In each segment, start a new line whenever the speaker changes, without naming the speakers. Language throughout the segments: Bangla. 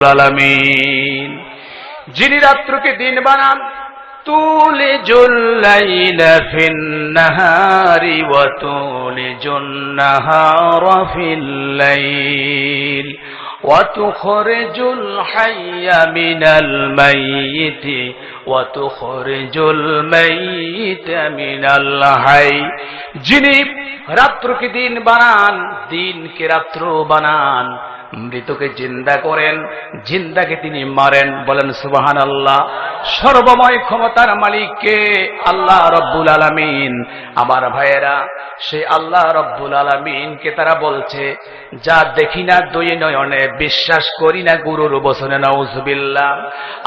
আলামিন। যিনি রাত্রকে দিন বানান, তুলিজুল লাইলা ফিন নাহারি ওয়া তুলিজুন নাহারা ফিল লাইল ওয়া তুখরিজুল হাইয়া মিনাল মাইয়িতি ওয়া তুখরিজুল মাইয়িতা মিনাল হাই। যিনি রাত্রকে দিন বানান, দিনকে রাত্র বানান, মৃতকে জিন্দা করেন, জিন্দাকে তিনি মারেন। বলেন সুবহানাল্লাহ। সর্বময় ক্ষমতার মালিক কে? আল্লাহ রব্বুল আলামিন। আমার ভাইয়েরা, সেই আল্লাহ রব্বুল আলামিনকে তারা বলছে, যা দেখি না দুই নয়নে, বিশ্বাস করি না গুরুর বচনে, নাউযুবিল্লাহ।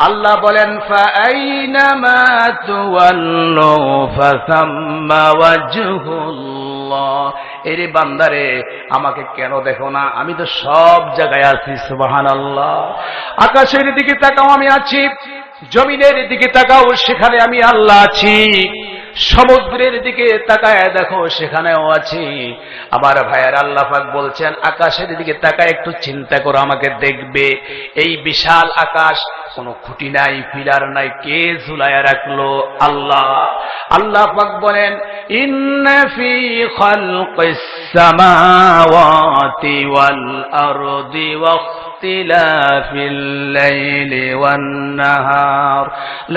আল্লাহ বলেন, ফাআইনামা তুওয়াল্লু ফাসাম্মা ওয়াজহুল্লাহ। এরে বান্দারে, আমাকে কেন দেখো না? আমি তো সব জায়গায় আছি। সুবহানাল্লাহ। আকাশের দিকে তাকাও, আমি আছি। জমিনের দিকে তাকাও, সেখানে আমি আল্লাহ আছি। সমুদ্রের দিকে তাকায় দেখো, সেখানেও আছি। আমার ভাইয়ের, আল্লাহ পাক বলছেন, আকাশের দিকে তাকায় একটু চিন্তা করো, আমাকে দেখবে। এই বিশাল আকাশ, কোনো খুঁটি নাই, পিলার নাই, কে ঝুলায়া রাখলো? আল্লাহ। আল্লাহ পাক বলেন, ইন্না ফি খালকিস সামাওয়াতি ওয়াল আরদি ওয়া ইখতিলাফিল লাইলি ওয়ান নাহার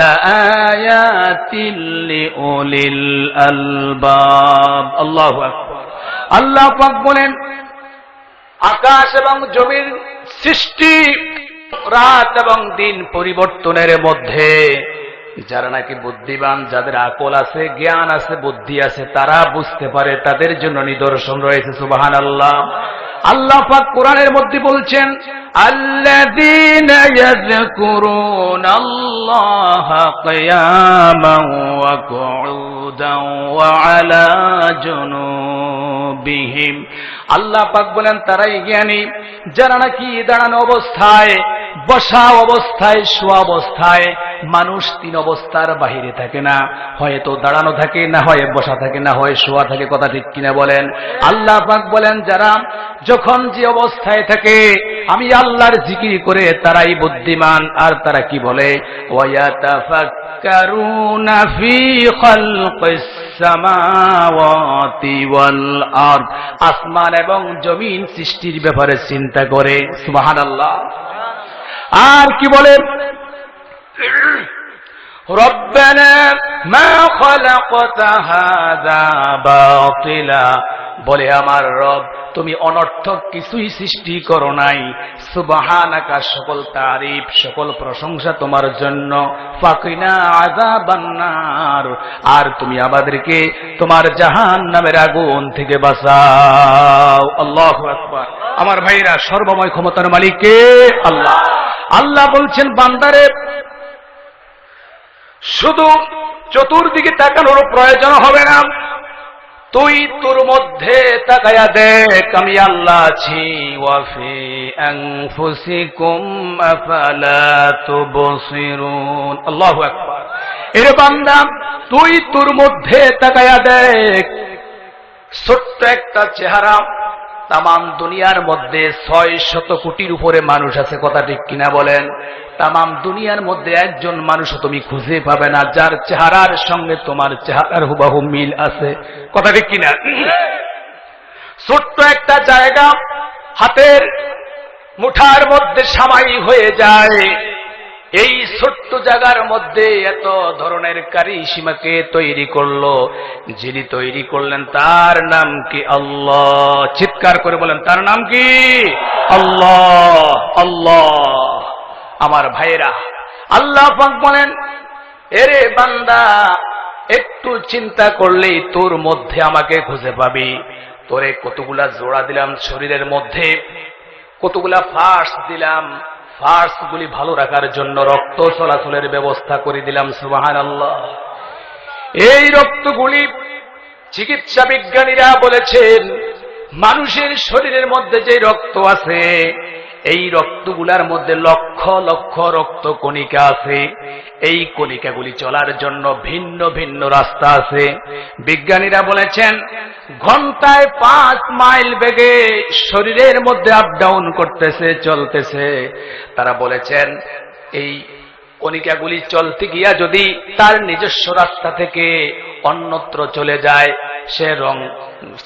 লাআয়াতিল লিউলিল আলবাব। আল্লাহু আকবার। আল্লাহ পাক বলেন, আকাশ এবং জমির সৃষ্টি, রাত এবং দিন পরিবর্তনের মধ্যে যারা নাকি বুদ্ধিমান, যাদের আকল আছে, জ্ঞান আছে, বুদ্ধি আছে, তারা বুঝতে পারে, তাদের জন্য নিদর্শন রয়েছে। সুবহানাল্লাহ। আল্লাহ পাক কোরআনের মধ্যে বলছেন, আল্লাযীনা ইয়াযকুরুনাল্লাহা কিয়ামান ওয়া কুউদান ওয়া আলা জুনুবিহিম। আল্লাহ পাক বলেন, তারাই জ্ঞানী যারা নাকি দাঁড়ানো অবস্থায়, বসা অবস্থায়, শোয়া অবস্থায়। মানুষ তিন অবস্থার বাহিরে থাকে না, হয়তো দাঁড়ানো থাকে, না হয় বসা থাকে, না হয় শোয়া থাকে। কথা ঠিক কিনা বলেন? আল্লাহ পাক বলেন, যারা যখন যে অবস্থায় থাকে, আমি আল্লাহর জিকির করে, তারাই বুদ্ধিমান। আর তারা কি বলে? ওয়ায়াতাফাক্কারুনা ফি খালকিস সামাওয়াতি ওয়াল আরদ। আসমান এবং জমিন সৃষ্টির ব্যাপারে চিন্তা করে। সুবহানাল্লাহ। আর কি বলে? রব্বানা মা খালাকতা হাযা বাতিলা। বলে, আমার রব, তুমি অনর্থক কিছুই সৃষ্টি করো নাই। সুবহানাকা, সকল তারিফ, সকল প্রশংসা তোমার জন্য। ফাকিনা আযাবান নার, আর তুমি আমাদেরকে তোমার জাহান্নামের আগুন থেকে বাঁচাও। আল্লাহু আকবার। আমার ভাইরা, সর্বময় ক্ষমতার মালিক কে? আল্লাহ। আল্লাহ বলছেন, বান্দারে, শুধু চতুর্দিকে তাকানোর প্রয়োজন হবে না, তুই তোর মধ্যে তাকায়া দেখ, আমি আল্লাহ আছি। ওয়া ফি আনফুসিকুম আফালা তুবসিরুন। আল্লাহু আকবার। এরে বান্দা, তুই তোর মধ্যে তাকায়া দেখ। ছোট্ট একটা চেহারা, তামাম দুনিয়ার মধ্যে 600 কোটির উপরে মানুষ আছে। কথা ঠিক কিনা বলেন? তামাম দুনিয়ার মধ্যে একজন মানুষ তুমি খুঁজে পাবে না যার চেহারার সঙ্গে তোমার চেহারার হুবহু মিল আছে। কথা ঠিক কিনা? ছোট্ট একটা জায়গা হাতের মুঠার মধ্যে সামাই হয়ে যায়। এই ছোট্ট জায়গার মধ্যে এত ধরনের কারিশমাকে তৈরি করলো। যিনি তৈরি করলেন, তার নাম কি? আল্লাহ। চিৎকার করে বলেন, তার নাম কি? আল্লাহ। আল্লাহ। আমার ভাইয়েরা, আল্লাহ পাক বলেন, এরে বান্দা, একটু চিন্তা করলেই তোর মধ্যে আমাকে খুঁজে পাবি। তোরে কতগুলা জোড়া দিলাম শরীরের মধ্যে, কতগুলা ফার্স দিলাম। ফার্স গুলি ভালো রাখার জন্য রক্ত চলাচলের ব্যবস্থা করে দিলাম। সুবহানাল্লাহ। এই রক্তগুলি, চিকিৎসা বিজ্ঞানীরা বলেছেন, মানুষের শরীরের মধ্যে যে রক্ত আছে, এই রক্তগুলার মধ্যে লক্ষ লক্ষ রক্ত কণিকা আছে। এই কণিকাগুলি চলার জন্য ভিন্ন ভিন্ন রাস্তা আছে। বিজ্ঞানীরা বলেছেন ঘন্টায় 5 মাইল বেগে শরীরের মধ্যে আপ ডাউন করতেছে, চলতেছে। তারা বলেছেন এই কণিকাগুলি চলতে গিয়া যদি তার নিজস্ব রাস্তা থেকে অন্যত্র চলে যায়, সে রং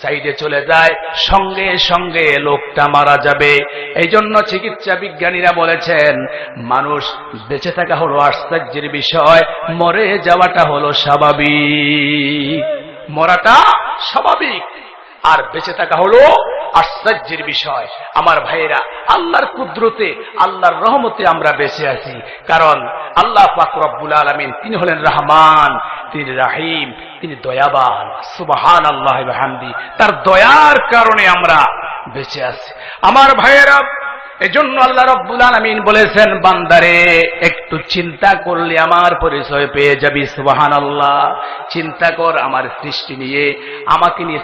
সাইডে চলে যায়, সঙ্গে সঙ্গে লোকটা মারা যাবে। এই জন্য চিকিৎসা বিজ্ঞানীরা বলেছেন মানুষ বেঁচে থাকা হলো আশ্চর্যের বিষয়, মরে যাওয়াটা হলো স্বাভাবিক। মরাটা স্বাভাবিক আর বেঁচে থাকা হলো আশ্চর্যের বিষয়। আমার ভাইয়েরা, আল্লাহর কুদরতে, আল্লাহর রহমতে আমরা বেঁচে আছি, কারণ আল্লাহ পাক রব্বুল আলামিন তিনি হলেন রহমান, তিনি রাহিম, তিনি দয়াবান। সুবহানাল্লাহ ওয়া বিহামদি। তার দয়ার কারণে আমরা বেঁচে আছি। আমার ভাইয়েরা, এজন্য আল্লাহ রাব্বুল আলামিন বলেছেন বান্দারে একটু চিন্তা করলে আমার পরিচয় পেয়ে যাবি। সুবহানাল্লাহ। চিন্তা কর আমার সৃষ্টি নিয়ে, আমাকে নিয়ে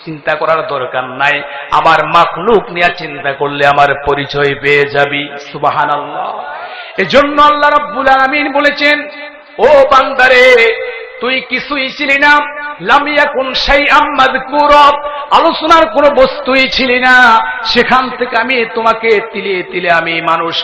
চিন্তা করার দরকার নাই, আমার মাখলুক নিয়ে চিন্তা করলে আমার পরিচয় পেয়ে যাবি। সুবহানাল্লাহ। এজন্য আল্লাহ রাব্বুল আলামিন বলেছেন ও বান্দারে তুই কিছুই ছিলি না, লাম ইয়াকুন শাইআম মাযকুরা, আলোচনার কোনো বস্তুই ছিলি না, সেখান থেকে আমি তোমাকে তিলে তিলে আমি মানুষ